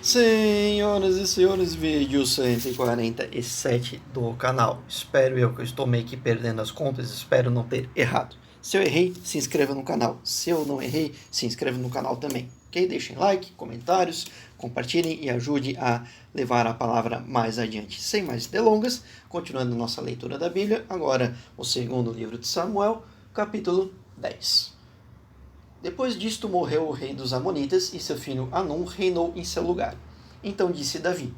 Senhoras e senhores, vídeo 147 do canal. Espero eu que eu estou meio que perdendo as contas, espero não ter errado. Se eu errei, se inscreva no canal. Se eu não errei, se inscreva no canal também. Ok? Deixem like, comentários, compartilhem e ajude a levar a palavra mais adiante. Sem mais delongas, continuando nossa leitura da Bíblia, agora o segundo livro de Samuel, capítulo 10. Depois disto morreu o rei dos Amonitas, e seu filho Anum reinou em seu lugar. Então disse Davi: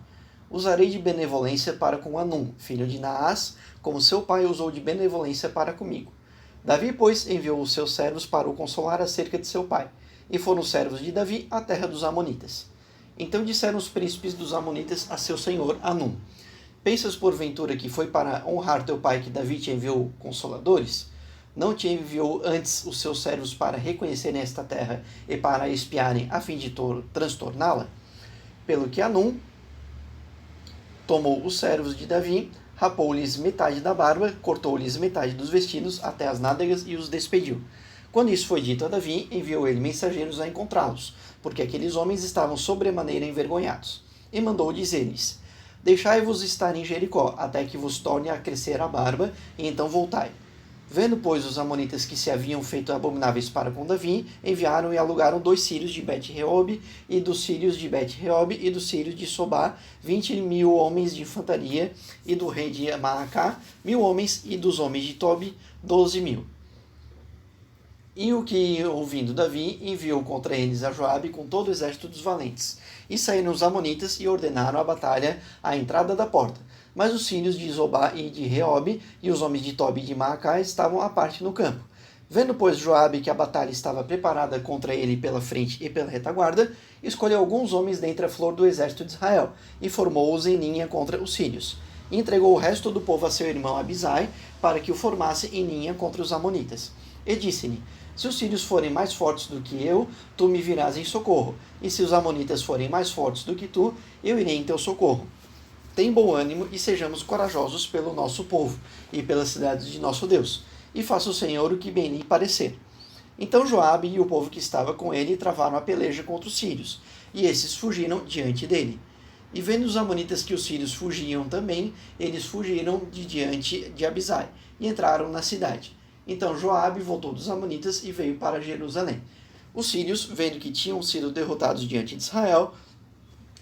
Usarei de benevolência para com Anum, filho de Naás, como seu pai usou de benevolência para comigo. Davi, pois, enviou os seus servos para o consolar acerca de seu pai, e foram os servos de Davi à terra dos Amonitas. Então disseram os príncipes dos Amonitas a seu senhor Anum: Pensas porventura que foi para honrar teu pai que Davi te enviou consoladores? Não te enviou antes os seus servos para reconhecerem esta terra e para espiarem, a fim de transtorná-la? Pelo que Anum tomou os servos de Davi, rapou-lhes metade da barba, cortou-lhes metade dos vestidos até as nádegas e os despediu. Quando isso foi dito a Davi, enviou ele mensageiros a encontrá-los, porque aqueles homens estavam sobremaneira envergonhados. E mandou dizer-lhes: Deixai-vos estar em Jericó, até que vos torne a crescer a barba, e então voltai. Vendo, pois, os amonitas que se haviam feito abomináveis para com Davi, enviaram e alugaram 2 sírios de Bet-Reob, e dos sírios de Bet-Reob e dos sírios de Sobá, 20.000 homens de infantaria, e do rei de Maacá, 1.000 homens, e dos homens de Tobi, 12.000. E o que, ouvindo Davi, enviou contra eles a Joabe com todo o exército dos valentes. E saíram os amonitas e ordenaram a batalha à entrada da porta. Mas os filhos de Zobá e de Reob e os homens de Tobi e de Maacá estavam à parte no campo. Vendo, pois, Joabe que a batalha estava preparada contra ele pela frente e pela retaguarda, escolheu alguns homens dentre a flor do exército de Israel e formou-os em linha contra os sírios. E entregou o resto do povo a seu irmão Abisai para que o formasse em linha contra os amonitas. E disse-lhe: Se os sírios forem mais fortes do que eu, tu me virás em socorro, e se os amonitas forem mais fortes do que tu, eu irei em teu socorro. Tem bom ânimo e sejamos corajosos pelo nosso povo e pelas cidades de nosso Deus, e faça o Senhor o que bem lhe parecer. Então Joabe e o povo que estava com ele travaram a peleja contra os sírios, e esses fugiram diante dele. E vendo os amonitas que os sírios fugiam também, eles fugiram de diante de Abisai, e entraram na cidade. Então Joabe voltou dos amonitas e veio para Jerusalém. Os sírios, vendo que tinham sido derrotados diante de Israel,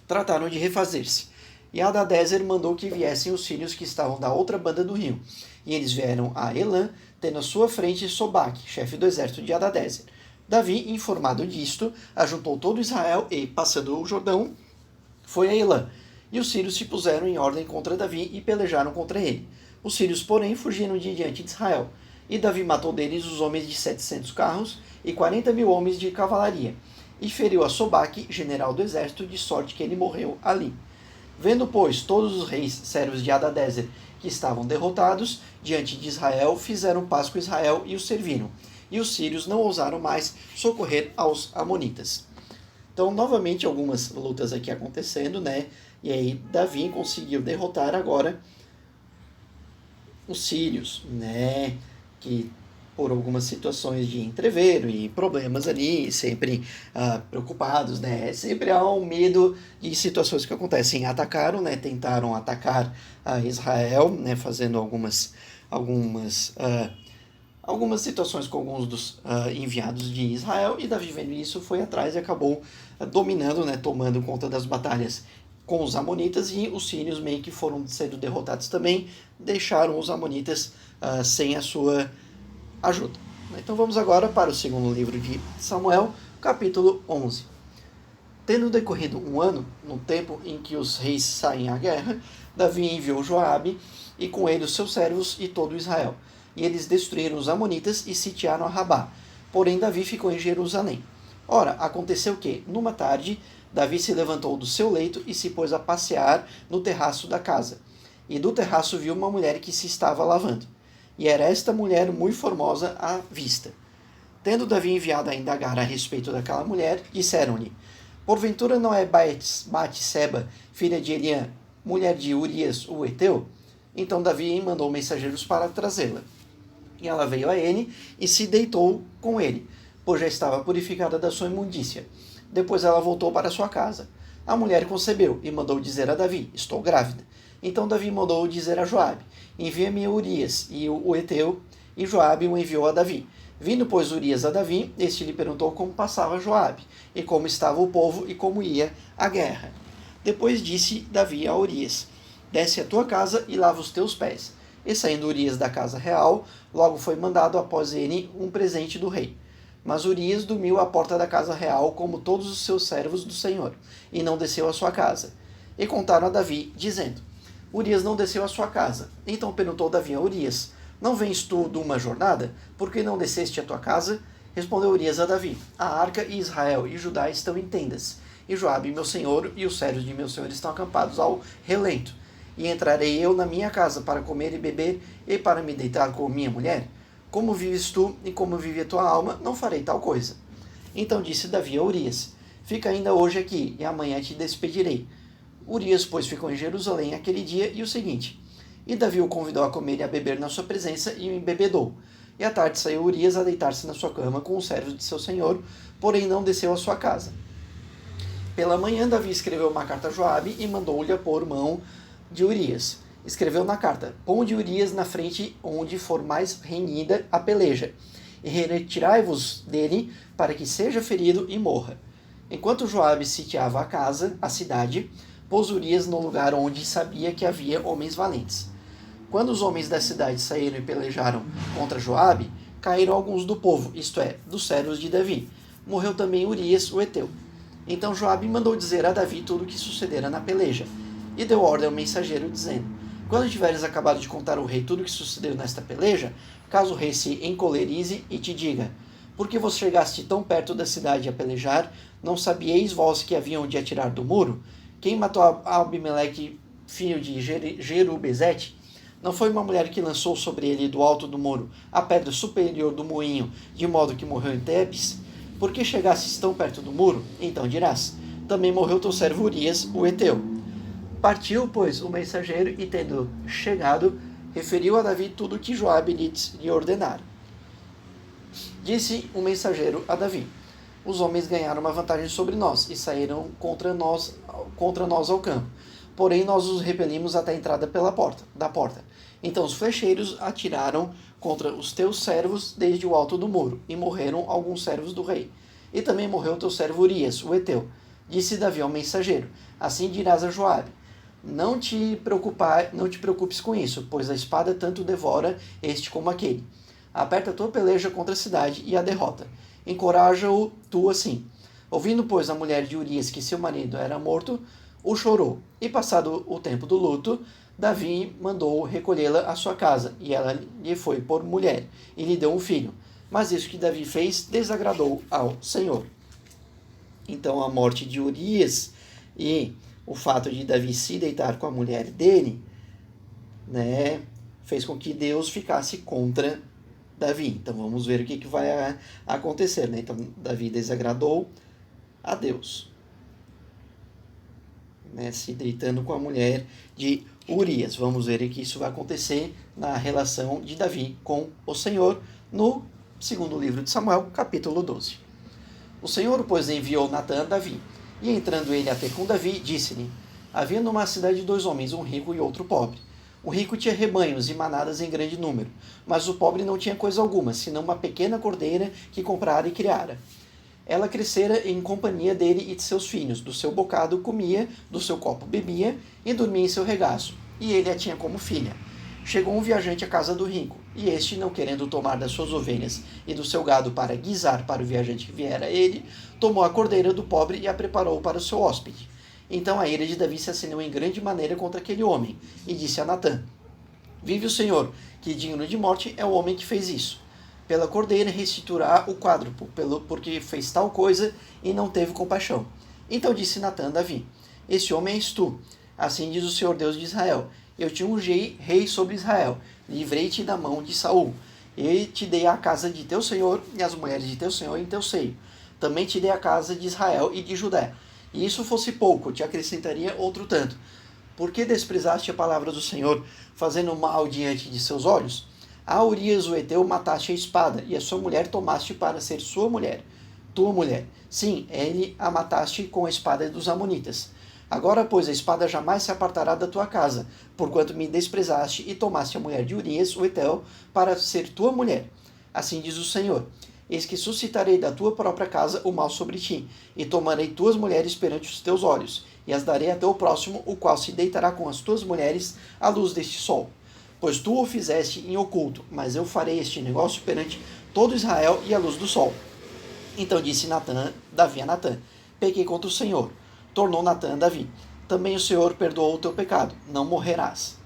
trataram de refazer-se. E Hadadezer mandou que viessem os sírios que estavam da outra banda do rio. E eles vieram a Elã, tendo à sua frente Sobaque, chefe do exército de Hadadezer. Davi, informado disto, ajuntou todo Israel e, passando o Jordão, foi a Elã. E os sírios se puseram em ordem contra Davi e pelejaram contra ele. Os sírios, porém, fugiram de diante de Israel. E Davi matou deles os homens de 700 carros e 40.000 homens de cavalaria. E feriu a Sobaque, general do exército, de sorte que ele morreu ali. Vendo, pois, todos os reis servos de Hadadezer que estavam derrotados diante de Israel, fizeram paz com Israel e os serviram. E os sírios não ousaram mais socorrer aos amonitas. Então, novamente, algumas lutas aqui acontecendo, né? E aí, Davi conseguiu derrotar agora os sírios, né? Que por algumas situações de entreveiro e problemas ali, sempre preocupados, né? Sempre há um medo de situações que acontecem. Atacaram, né? Tentaram atacar Israel, né? Fazendo algumas situações com alguns dos enviados de Israel, e Davi, vendo isso, foi atrás e acabou dominando, né? Tomando conta das batalhas com os amonitas, e os sírios meio que foram sendo derrotados também, deixaram os amonitas sem a sua ajuda. Então vamos agora para o segundo livro de Samuel, capítulo 11. Tendo decorrido um ano, no tempo em que os reis saem à guerra, Davi enviou Joabe e com ele os seus servos e todo Israel. E eles destruíram os amonitas e sitiaram a Rabá. Porém Davi ficou em Jerusalém. Ora, aconteceu que, numa tarde, Davi se levantou do seu leito e se pôs a passear no terraço da casa. E do terraço viu uma mulher que se estava lavando. E era esta mulher muito formosa à vista. Tendo Davi enviado a indagar a respeito daquela mulher, disseram-lhe: Porventura não é Batseba, filha de Eliã, mulher de Urias, o Heteu? Então Davi mandou mensageiros para trazê-la. E ela veio a ele e se deitou com ele, pois já estava purificada da sua imundícia. Depois ela voltou para sua casa. A mulher concebeu e mandou dizer a Davi: estou grávida. Então Davi mandou dizer a Joabe: envia-me Urias e o heteu, e Joabe o enviou a Davi. Vindo, pois, Urias a Davi, este lhe perguntou como passava Joabe, e como estava o povo, e como ia a guerra. Depois disse Davi a Urias: desce à tua casa e lava os teus pés. E saindo Urias da casa real, logo foi mandado após ele um presente do rei. Mas Urias dormiu à porta da casa real, como todos os seus servos do Senhor, e não desceu à sua casa. E contaram a Davi, dizendo: Urias não desceu à sua casa. Então perguntou Davi a Urias: não vens tu de uma jornada? Por que não desceste à tua casa? Respondeu Urias a Davi: a arca e Israel e Judá estão em tendas, e Joabe, meu senhor, e os servos de meu senhor estão acampados ao relento. E entrarei eu na minha casa para comer e beber, e para me deitar com minha mulher? Como vives tu e como vive a tua alma, não farei tal coisa. Então disse Davi a Urias: fica ainda hoje aqui, e amanhã te despedirei. Urias, pois, ficou em Jerusalém aquele dia e o seguinte. E Davi o convidou a comer e a beber na sua presença, e o embebedou. E à tarde saiu Urias a deitar-se na sua cama com os servos de seu senhor, porém não desceu à sua casa. Pela manhã, Davi escreveu uma carta a Joabe e mandou-lhe a pôr mão de Urias. Escreveu na carta: ponde Urias na frente onde for mais renhida a peleja, e retirai-vos dele, para que seja ferido e morra. Enquanto Joabe sitiava a cidade, pôs Urias no lugar onde sabia que havia homens valentes. Quando os homens da cidade saíram e pelejaram contra Joabe, caíram alguns do povo, isto é, dos servos de Davi. Morreu também Urias, o heteu. Então Joabe mandou dizer a Davi tudo o que sucedera na peleja, e deu ordem ao mensageiro, dizendo: quando tiveres acabado de contar ao rei tudo o que sucedeu nesta peleja, caso o rei se encolerize e te diga: por que vos chegaste tão perto da cidade a pelejar? Não sabieis vós que haviam de atirar do muro? Quem matou Abimeleque, filho de Jerubezete? Não foi uma mulher que lançou sobre ele do alto do muro a pedra superior do moinho, de modo que morreu em Tebes? Por que chegastes tão perto do muro? Então dirás: também morreu teu servo Urias, o heteu. Partiu, pois, o mensageiro, e tendo chegado, referiu a Davi tudo o que Joabe lhe ordenara. Disse o mensageiro a Davi: os homens ganharam uma vantagem sobre nós e saíram contra nós ao campo. Porém, nós os repelimos até a entrada da porta. Então os flecheiros atiraram contra os teus servos desde o alto do muro, e morreram alguns servos do rei. E também morreu teu servo Urias, o heteu. Disse Davi ao mensageiro: assim dirás a Joabe: não te preocupes com isso, pois a espada tanto devora este como aquele. Aperta a tua peleja contra a cidade e a derrota. Encoraja-o tu assim. Ouvindo, pois, a mulher de Urias que seu marido era morto, o chorou. E passado o tempo do luto, Davi mandou recolhê-la à sua casa, e ela lhe foi por mulher, e lhe deu um filho. Mas isso que Davi fez desagradou ao Senhor. Então a morte de Urias e o fato de Davi se deitar com a mulher dele, fez com que Deus ficasse contra Davi. Então vamos ver o que vai acontecer. Então Davi desagradou a Deus, se deitando com a mulher de Urias. Vamos ver que isso vai acontecer na relação de Davi com o Senhor no segundo livro de Samuel, capítulo 12. O Senhor, pois, enviou Natã a Davi, e entrando ele a ter com Davi, disse-lhe: havia numa cidade 2 homens, um rico e outro pobre. O rico tinha rebanhos e manadas em grande número, mas o pobre não tinha coisa alguma, senão uma pequena cordeira que comprara e criara. Ela crescera em companhia dele e de seus filhos, do seu bocado comia, do seu copo bebia, e dormia em seu regaço, e ele a tinha como filha. Chegou um viajante à casa do rico, e este, não querendo tomar das suas ovelhas e do seu gado para guisar para o viajante que viera a ele, tomou a cordeira do pobre e a preparou para o seu hóspede. Então a ira de Davi se acendeu em grande maneira contra aquele homem, e disse a Natã: vive o Senhor, que digno de morte é o homem que fez isso. Pela cordeira restituirá o quádruplo, porque fez tal coisa e não teve compaixão. Então disse Natã a Davi: esse homem és tu. Assim diz o Senhor Deus de Israel: eu te ungi rei sobre Israel, livrei-te da mão de Saul, e te dei a casa de teu senhor e as mulheres de teu senhor em teu seio. Também te dei a casa de Israel e de Judá. E isso fosse pouco, te acrescentaria outro tanto. Por que desprezaste a palavra do Senhor, fazendo mal diante de seus olhos? A Urias o heteu mataste a espada, e a sua mulher tomaste para ser sua mulher. tua mulher. Sim, ele a mataste com a espada dos amonitas. Agora, pois, a espada jamais se apartará da tua casa, porquanto me desprezaste e tomaste a mulher de Urias, o Heteu, para ser tua mulher. Assim diz o Senhor: eis que suscitarei da tua própria casa o mal sobre ti, e tomarei tuas mulheres perante os teus olhos, e as darei a teu próximo, o qual se deitará com as tuas mulheres à luz deste sol. Pois tu o fizeste em oculto, mas eu farei este negócio perante todo Israel e à luz do sol. Então disse Davi a Natã: pequei contra o Senhor. Tornou Natã a Davi: também o Senhor perdoou o teu pecado, não morreras,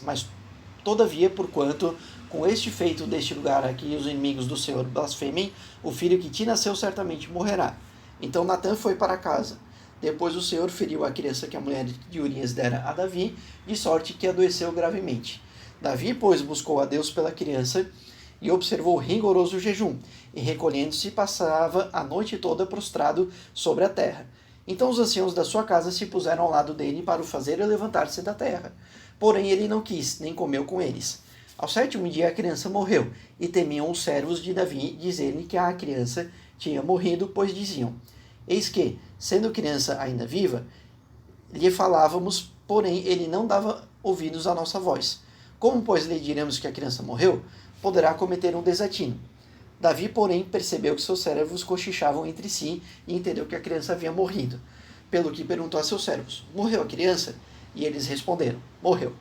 mas todavia, porquanto com este feito deste lugar aqui os inimigos do Senhor blasfemem, o filho que te nasceu certamente morrerá. Então Natã foi para casa. Depois o Senhor feriu a criança que a mulher de Urias dera a Davi, de sorte que adoeceu gravemente. Davi, pois, buscou a Deus pela criança e observou rigoroso jejum, e recolhendo-se passava a noite toda prostrado sobre a terra. Então os anciãos da sua casa se puseram ao lado dele para o fazer levantar-se da terra. Porém ele não quis, nem comeu com eles. Ao 7º dia a criança morreu, e temiam os servos de Davi dizer-lhe que a criança tinha morrido, pois diziam: eis que, sendo criança ainda viva, lhe falávamos, porém ele não dava ouvidos à nossa voz. Como, pois, lhe diremos que a criança morreu, poderá cometer um desatino. Davi, porém, percebeu que seus servos cochichavam entre si e entendeu que a criança havia morrido. Pelo que perguntou a seus servos: morreu a criança? E eles responderam: morreu.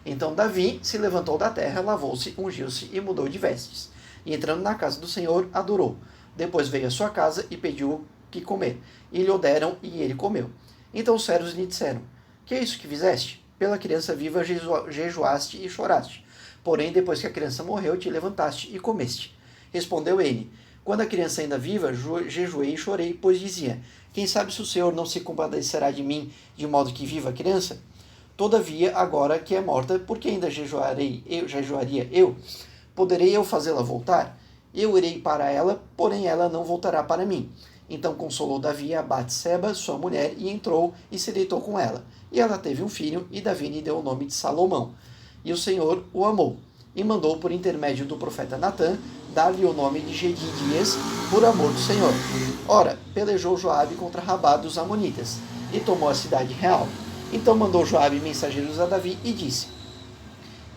Então Davi se levantou da terra, lavou-se, ungiu-se e mudou de vestes. E entrando na casa do Senhor, adorou. Depois veio à sua casa e pediu que comer. E lhe o deram e ele comeu. Então os servos lhe disseram: que é isso que fizeste? Pela criança viva jejuaste e choraste. Porém, depois que a criança morreu, te levantaste e comeste. Respondeu ele: quando a criança ainda viva, jejuei e chorei, pois dizia: quem sabe se o Senhor não se compadecerá de mim, de modo que viva a criança? Todavia, agora que é morta, por que ainda jejuaria eu? Poderei eu fazê-la voltar? Eu irei para ela, porém ela não voltará para mim. Então consolou Davi a Batseba, sua mulher, e entrou e se deitou com ela. E ela teve um filho, e Davi lhe deu o nome de Salomão. E o Senhor o amou, e mandou por intermédio do profeta Natã dar-lhe o nome de Gedidias, por amor do Senhor. Ora, pelejou Joabe contra Rabá dos Amonitas, e tomou a cidade real. Então mandou Joabe mensageiros a Davi e disse: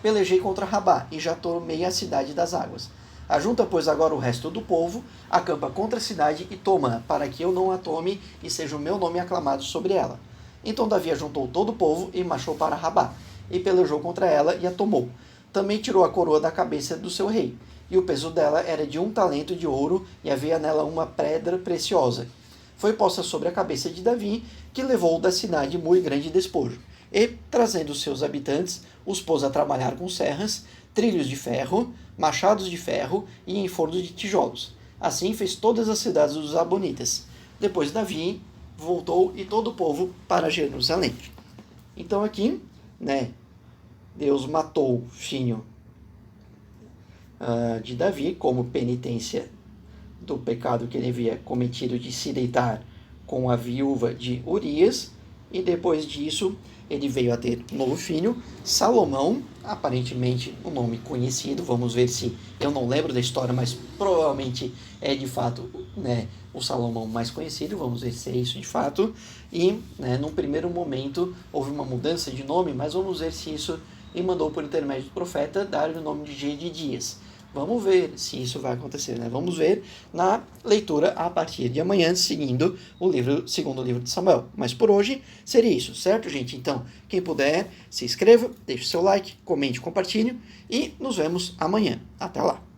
pelejei contra Rabá, e já tomei a cidade das águas. Ajunta, pois, agora o resto do povo, acampa contra a cidade e toma-a, para que eu não a tome e seja o meu nome aclamado sobre ela. Então Davi ajuntou todo o povo e marchou para Rabá, e pelejou contra ela e a tomou. Também tirou a coroa da cabeça do seu rei, e o peso dela era de 1 talento de ouro, e havia nela uma pedra preciosa. Foi posta sobre a cabeça de Davi, que levou da cidade muito grande despojo. E, trazendo os seus habitantes, os pôs a trabalhar com serras, trilhos de ferro, machados de ferro e em fornos de tijolos. Assim fez todas as cidades dos Amonitas. Depois Davi voltou e todo o povo para Jerusalém. Então aqui, Deus matou o filho de Davi como penitência do pecado que ele havia cometido de se deitar com a viúva de Urias, e depois disso ele veio a ter um novo filho, Salomão, aparentemente um nome conhecido, vamos ver se, eu não lembro da história, mas provavelmente é de fato o Salomão mais conhecido, vamos ver se é isso de fato, e num primeiro momento houve uma mudança de nome, mas vamos ver se isso, e mandou por intermédio do profeta dar-lhe o nome de Gedidias. Vamos ver se isso vai acontecer, Vamos ver na leitura a partir de amanhã, seguindo o segundo livro de Samuel. Mas por hoje seria isso, certo, gente? Então, quem puder, se inscreva, deixe seu like, comente, compartilhe e nos vemos amanhã. Até lá!